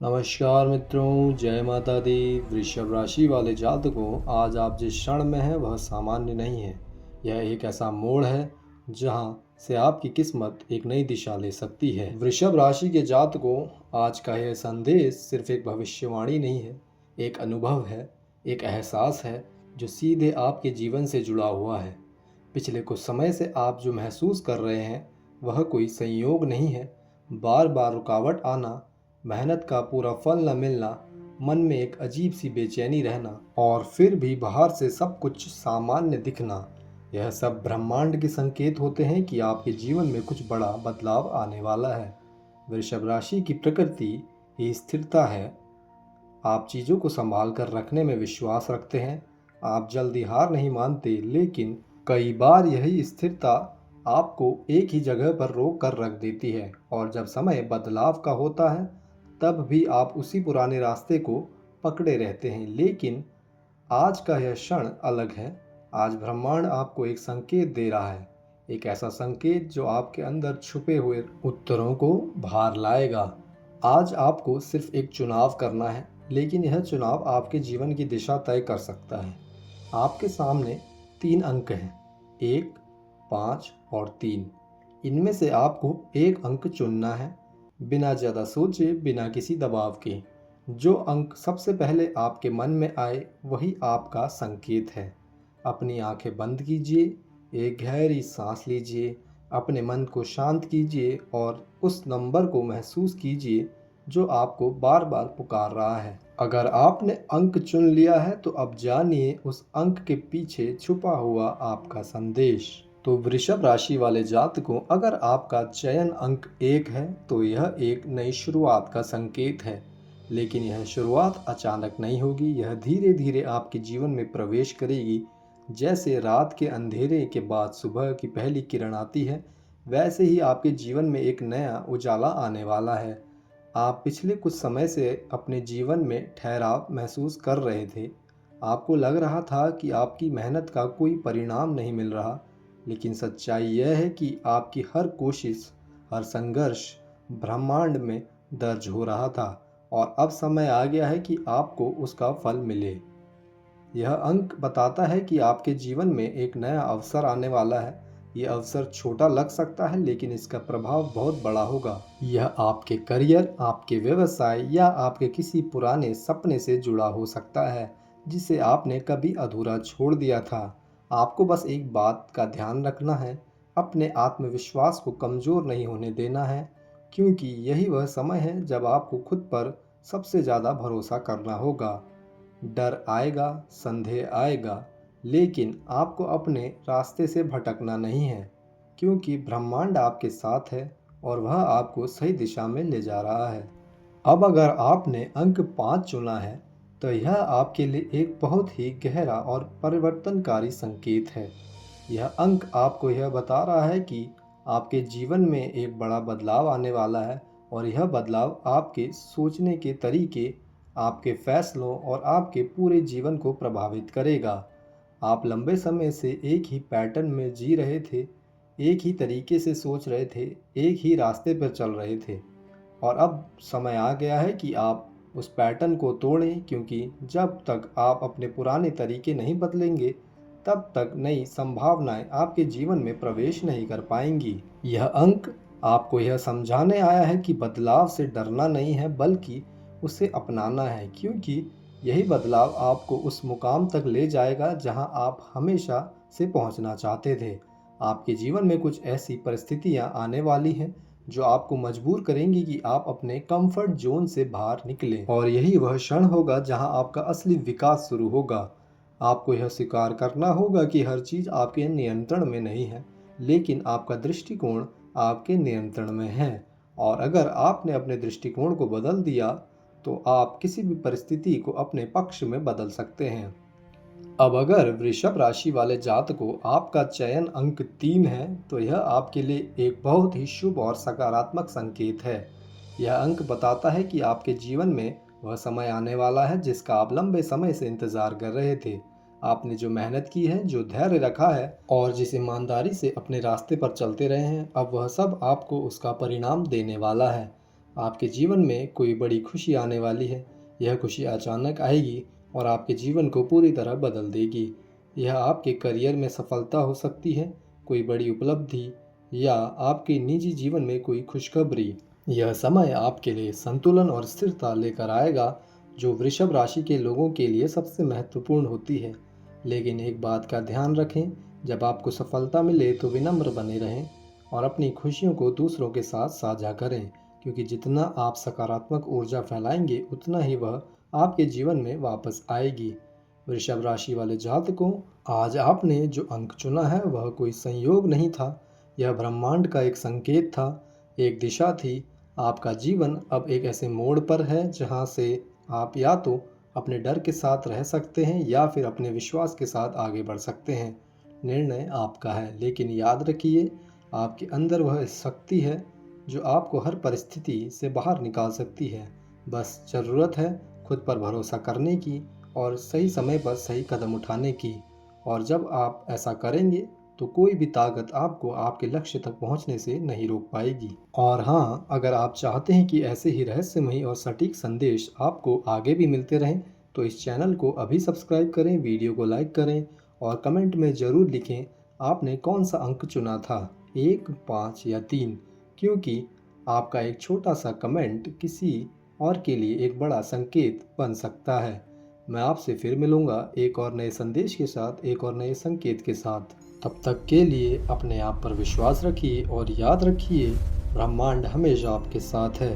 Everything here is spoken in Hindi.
नमस्कार मित्रों, जय माता दी। वृषभ राशि वाले जातकों, आज आप जिस क्षण में हैं वह सामान्य नहीं है। यह एक ऐसा मोड़ है जहां से आपकी किस्मत एक नई दिशा ले सकती है। वृषभ राशि के जातकों, आज का यह संदेश सिर्फ एक भविष्यवाणी नहीं है, एक अनुभव है, एक एहसास है जो सीधे आपके जीवन से जुड़ा हुआ है। पिछले कुछ समय से आप जो महसूस कर रहे हैं वह कोई संयोग नहीं है। बार बार रुकावट आना, मेहनत का पूरा फल न मिलना, मन में एक अजीब सी बेचैनी रहना और फिर भी बाहर से सब कुछ सामान्य दिखना, यह सब ब्रह्मांड के संकेत होते हैं कि आपके जीवन में कुछ बड़ा बदलाव आने वाला है। वृषभ राशि की प्रकृति ही स्थिरता है। आप चीज़ों को संभाल कर रखने में विश्वास रखते हैं। आप जल्दी हार नहीं मानते, लेकिन कई बार यही स्थिरता आपको एक ही जगह पर रोक कर रख देती है और जब समय बदलाव का होता है तब भी आप उसी पुराने रास्ते को पकड़े रहते हैं। लेकिन आज का यह क्षण अलग है। आज ब्रह्मांड आपको एक संकेत दे रहा है, एक ऐसा संकेत जो आपके अंदर छुपे हुए उत्तरों को बाहर लाएगा। आज आपको सिर्फ एक चुनाव करना है, लेकिन यह चुनाव आपके जीवन की दिशा तय कर सकता है। आपके सामने 3 अंक हैं, 1, 5 और 3। इनमें से आपको एक अंक चुनना है, बिना ज़्यादा सोचे, बिना किसी दबाव के। जो अंक सबसे पहले आपके मन में आए वही आपका संकेत है। अपनी आंखें बंद कीजिए, एक गहरी सांस लीजिए, अपने मन को शांत कीजिए और उस नंबर को महसूस कीजिए जो आपको बार बार पुकार रहा है। अगर आपने अंक चुन लिया है तो अब जानिए उस अंक के पीछे छुपा हुआ आपका संदेश। तो वृषभ राशि वाले जातकों, अगर आपका चयन अंक 1 है तो यह एक नई शुरुआत का संकेत है। लेकिन यह शुरुआत अचानक नहीं होगी, यह धीरे धीरे आपके जीवन में प्रवेश करेगी। जैसे रात के अंधेरे के बाद सुबह की पहली किरण आती है, वैसे ही आपके जीवन में एक नया उजाला आने वाला है। आप पिछले कुछ समय से अपने जीवन में ठहराव महसूस कर रहे थे। आपको लग रहा था कि आपकी मेहनत का कोई परिणाम नहीं मिल रहा, लेकिन सच्चाई यह है कि आपकी हर कोशिश, हर संघर्ष ब्रह्मांड में दर्ज हो रहा था और अब समय आ गया है कि आपको उसका फल मिले। यह अंक बताता है कि आपके जीवन में एक नया अवसर आने वाला है। यह अवसर छोटा लग सकता है, लेकिन इसका प्रभाव बहुत बड़ा होगा। यह आपके करियर, आपके व्यवसाय या आपके किसी पुराने सपने से जुड़ा हो सकता है जिसे आपने कभी अधूरा छोड़ दिया था। आपको बस एक बात का ध्यान रखना है, अपने आत्मविश्वास को कमज़ोर नहीं होने देना है, क्योंकि यही वह समय है जब आपको खुद पर सबसे ज़्यादा भरोसा करना होगा। डर आएगा, संदेह आएगा, लेकिन आपको अपने रास्ते से भटकना नहीं है, क्योंकि ब्रह्मांड आपके साथ है और वह आपको सही दिशा में ले जा रहा है। अब अगर आपने अंक 5 चुना है तो यह आपके लिए एक बहुत ही गहरा और परिवर्तनकारी संकेत है। यह अंक आपको यह बता रहा है कि आपके जीवन में एक बड़ा बदलाव आने वाला है और यह बदलाव आपके सोचने के तरीके, आपके फैसलों और आपके पूरे जीवन को प्रभावित करेगा। आप लंबे समय से एक ही पैटर्न में जी रहे थे, एक ही तरीके से सोच रहे थे, एक ही रास्ते पर चल रहे थे और अब समय आ गया है कि आप उस पैटर्न को तोड़ें, क्योंकि जब तक आप अपने पुराने तरीके नहीं बदलेंगे तब तक नई संभावनाएं आपके जीवन में प्रवेश नहीं कर पाएंगी। यह अंक आपको यह समझाने आया है कि बदलाव से डरना नहीं है, बल्कि उसे अपनाना है, क्योंकि यही बदलाव आपको उस मुकाम तक ले जाएगा जहां आप हमेशा से पहुंचना चाहते थे। आपके जीवन में कुछ ऐसी परिस्थितियां आने वाली हैं जो आपको मजबूर करेंगी कि आप अपने कंफर्ट जोन से बाहर निकलें, और यही वह क्षण होगा जहां आपका असली विकास शुरू होगा। आपको यह स्वीकार करना होगा कि हर चीज़ आपके नियंत्रण में नहीं है, लेकिन आपका दृष्टिकोण आपके नियंत्रण में है। और अगर आपने अपने दृष्टिकोण को बदल दिया तो आप किसी भी परिस्थिति को अपने पक्ष में बदल सकते हैं। अब अगर वृषभ राशि वाले जातकों, आपका चयन अंक 3 है तो यह आपके लिए एक बहुत ही शुभ और सकारात्मक संकेत है। यह अंक बताता है कि आपके जीवन में वह समय आने वाला है जिसका आप लंबे समय से इंतजार कर रहे थे। आपने जो मेहनत की है, जो धैर्य रखा है और जिस ईमानदारी से अपने रास्ते पर चलते रहे हैं, अब वह सब आपको उसका परिणाम देने वाला है। आपके जीवन में कोई बड़ी खुशी आने वाली है। यह खुशी अचानक आएगी और आपके जीवन को पूरी तरह बदल देगी। यह आपके करियर में सफलता हो सकती है, कोई बड़ी उपलब्धि, या आपके निजी जीवन में कोई खुशखबरी। यह समय आपके लिए संतुलन और स्थिरता लेकर आएगा, जो वृषभ राशि के लोगों के लिए सबसे महत्वपूर्ण होती है। लेकिन एक बात का ध्यान रखें, जब आपको सफलता मिले तो विनम्र बने रहें और अपनी खुशियों को दूसरों के साथ साझा करें, क्योंकि जितना आप सकारात्मक ऊर्जा फैलाएंगे उतना ही वह आपके जीवन में वापस आएगी। वृषभ राशि वाले जातकों, आज आपने जो अंक चुना है वह कोई संयोग नहीं था, यह ब्रह्मांड का एक संकेत था, एक दिशा थी। आपका जीवन अब एक ऐसे मोड़ पर है जहां से आप या तो अपने डर के साथ रह सकते हैं या फिर अपने विश्वास के साथ आगे बढ़ सकते हैं। निर्णय आपका है, लेकिन याद रखिए, आपके अंदर वह शक्ति है जो आपको हर परिस्थिति से बाहर निकाल सकती है। बस ज़रूरत है खुद पर भरोसा करने की और सही समय पर सही कदम उठाने की। और जब आप ऐसा करेंगे तो कोई भी ताकत आपको आपके लक्ष्य तक पहुंचने से नहीं रोक पाएगी। और हाँ, अगर आप चाहते हैं कि ऐसे ही रहस्यमयी और सटीक संदेश आपको आगे भी मिलते रहें, तो इस चैनल को अभी सब्सक्राइब करें, वीडियो को लाइक करें और कमेंट में ज़रूर लिखें आपने कौन सा अंक चुना था, 1, 5 या 3, क्योंकि आपका एक छोटा सा कमेंट किसी और के लिए एक बड़ा संकेत बन सकता है। मैं आपसे फिर मिलूंगा एक और नए संदेश के साथ, एक और नए संकेत के साथ। तब तक के लिए अपने आप पर विश्वास रखिए और याद रखिए, ब्रह्मांड हमेशा आपके साथ है।